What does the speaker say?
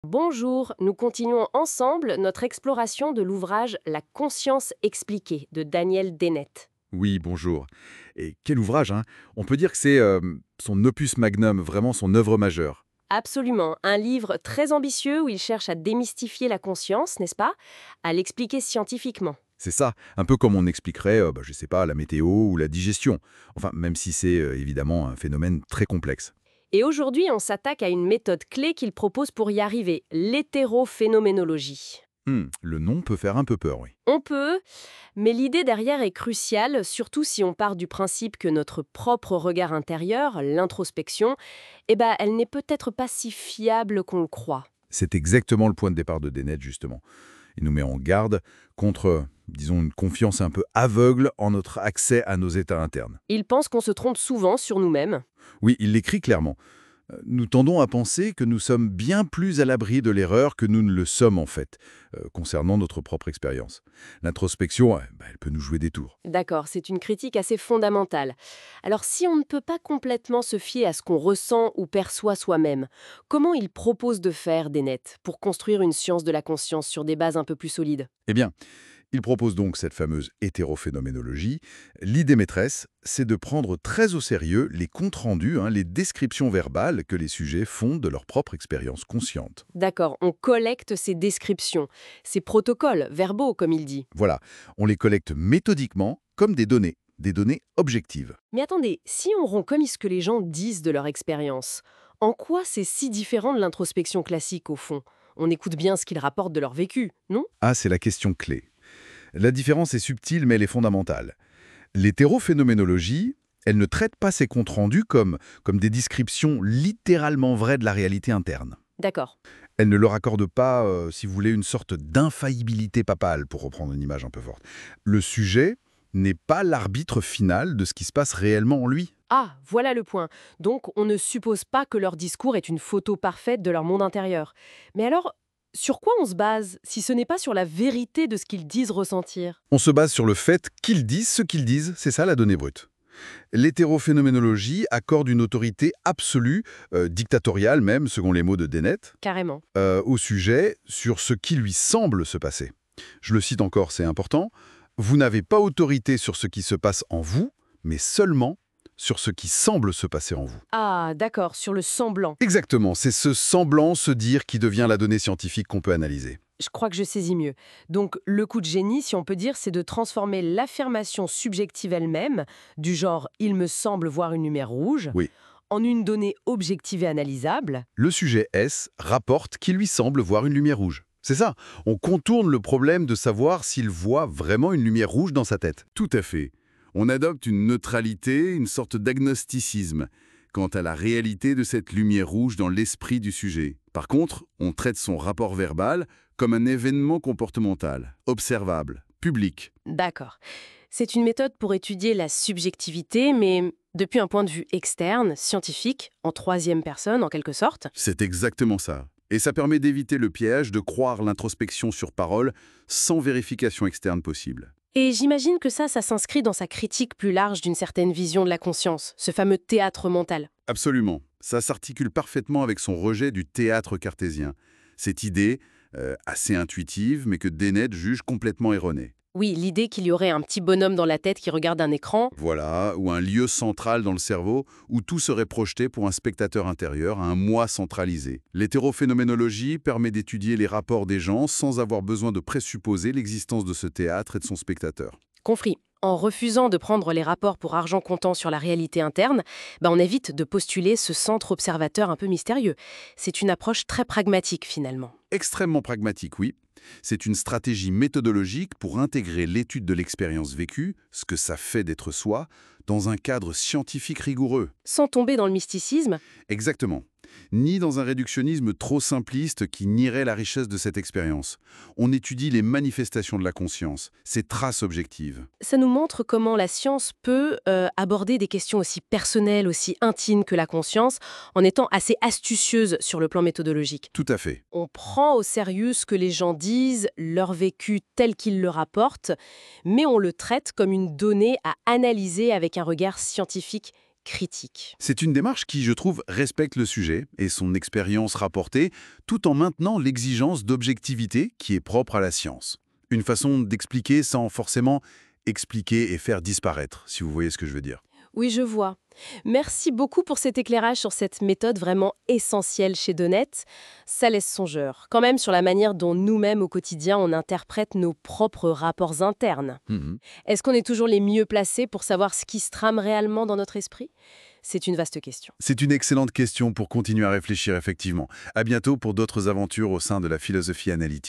Bonjour, nous continuons ensemble notre exploration de l'ouvrage La conscience expliquée de Daniel Dennett. Oui, bonjour. Et quel ouvrage, hein. On peut dire que c'est son opus magnum, vraiment son œuvre majeure. Absolument, un livre très ambitieux où il cherche à démystifier la conscience, n'est-ce pas? À l'expliquer scientifiquement. C'est ça, un peu comme on expliquerait, je sais pas, la météo ou la digestion. Enfin, même si c'est évidemment un phénomène très complexe. Et aujourd'hui, on s'attaque à une méthode clé qu'il propose pour y arriver, l'hétérophénoménologie. Le nom peut faire un peu peur, oui. On peut, mais l'idée derrière est cruciale, surtout si on part du principe que notre propre regard intérieur, l'introspection, elle n'est peut-être pas si fiable qu'on le croit. C'est exactement le point de départ de Dennett, justement. Il nous met en garde contre, disons, une confiance un peu aveugle en notre accès à nos états internes. Il pense qu'on se trompe souvent sur nous-mêmes. Oui, il l'écrit clairement. Nous tendons à penser que nous sommes bien plus à l'abri de l'erreur que nous ne le sommes en fait, concernant notre propre expérience. L'introspection, elle peut nous jouer des tours. D'accord, c'est une critique assez fondamentale. Alors si on ne peut pas complètement se fier à ce qu'on ressent ou perçoit soi-même, comment il propose de faire, Dennett, pour construire une science de la conscience sur des bases un peu plus solides? Eh bien, il propose donc cette fameuse hétérophénoménologie. L'idée maîtresse, c'est de prendre très au sérieux les comptes rendus, les descriptions verbales que les sujets font de leur propre expérience consciente. D'accord, on collecte ces descriptions, ces protocoles verbaux, comme il dit. Voilà, on les collecte méthodiquement comme des données objectives. Mais attendez, si on reconnaît ce que les gens disent de leur expérience, en quoi c'est si différent de l'introspection classique au fond? On écoute bien ce qu'ils rapportent de leur vécu, non? Ah, c'est la question clé. La différence est subtile, mais elle est fondamentale. L'hétérophénoménologie, elle ne traite pas ces comptes rendus comme des descriptions littéralement vraies de la réalité interne. D'accord. Elle ne leur accorde pas, si vous voulez, une sorte d'infaillibilité papale, pour reprendre une image un peu forte. Le sujet n'est pas l'arbitre final de ce qui se passe réellement en lui. Ah, voilà le point. Donc, on ne suppose pas que leur discours est une photo parfaite de leur monde intérieur. Mais alors, sur quoi on se base, si ce n'est pas sur la vérité de ce qu'ils disent ressentir? On se base sur le fait qu'ils disent ce qu'ils disent, c'est ça la donnée brute. L'hétérophénoménologie accorde une autorité absolue, dictatoriale même, selon les mots de Dennett, Carrément. au sujet sur ce qui lui semble se passer. Je le cite encore, c'est important. Vous n'avez pas autorité sur ce qui se passe en vous, mais seulement sur ce qui semble se passer en vous. Ah, d'accord, sur le semblant. Exactement, c'est ce semblant, se dire, qui devient la donnée scientifique qu'on peut analyser. Je crois que je saisis mieux. Donc, le coup de génie, si on peut dire, c'est de transformer l'affirmation subjective elle-même, du genre «il me semble voir une lumière rouge», Oui. en une donnée objective et analysable. Le sujet S rapporte qu'il lui semble voir une lumière rouge. C'est ça, on contourne le problème de savoir s'il voit vraiment une lumière rouge dans sa tête. Tout à fait. On adopte une neutralité, une sorte d'agnosticisme quant à la réalité de cette lumière rouge dans l'esprit du sujet. Par contre, on traite son rapport verbal comme un événement comportemental, observable, public. D'accord. C'est une méthode pour étudier la subjectivité, mais depuis un point de vue externe, scientifique, en troisième personne en quelque sorte. C'est exactement ça. Et ça permet d'éviter le piège de croire l'introspection sur parole sans vérification externe possible. Et j'imagine que ça s'inscrit dans sa critique plus large d'une certaine vision de la conscience, ce fameux théâtre mental. Absolument. Ça s'articule parfaitement avec son rejet du théâtre cartésien. Cette idée, assez intuitive, mais que Dennett juge complètement erronée. Oui, l'idée qu'il y aurait un petit bonhomme dans la tête qui regarde un écran. Voilà, ou un lieu central dans le cerveau où tout serait projeté pour un spectateur intérieur, un moi centralisé. L'hétérophénoménologie permet d'étudier les rapports des gens sans avoir besoin de présupposer l'existence de ce théâtre et de son spectateur. Compris. En refusant de prendre les rapports pour argent comptant sur la réalité interne, on évite de postuler ce centre observateur un peu mystérieux. C'est une approche très pragmatique finalement. Extrêmement pragmatique, oui. C'est une stratégie méthodologique pour intégrer l'étude de l'expérience vécue, ce que ça fait d'être soi, dans un cadre scientifique rigoureux. Sans tomber dans le mysticisme. Exactement. Ni dans un réductionnisme trop simpliste qui nierait la richesse de cette expérience. On étudie les manifestations de la conscience, ses traces objectives. Ça nous montre comment la science peut aborder des questions aussi personnelles, aussi intimes que la conscience, en étant assez astucieuse sur le plan méthodologique. Tout à fait. On prend au sérieux ce que les gens disent, leur vécu tel qu'ils le rapportent, mais on le traite comme une donnée à analyser avec un regard scientifique critique. C'est une démarche qui, je trouve, respecte le sujet et son expérience rapportée, tout en maintenant l'exigence d'objectivité qui est propre à la science. Une façon d'expliquer sans forcément expliquer et faire disparaître, si vous voyez ce que je veux dire. Oui, je vois. Merci beaucoup pour cet éclairage sur cette méthode vraiment essentielle chez Donnet. Ça laisse songeur, quand même sur la manière dont nous-mêmes au quotidien on interprète nos propres rapports internes. Mhm. Est-ce qu'on est toujours les mieux placés pour savoir ce qui se trame réellement dans notre esprit? C'est une vaste question. C'est une excellente question pour continuer à réfléchir effectivement. À bientôt pour d'autres aventures au sein de la philosophie analytique.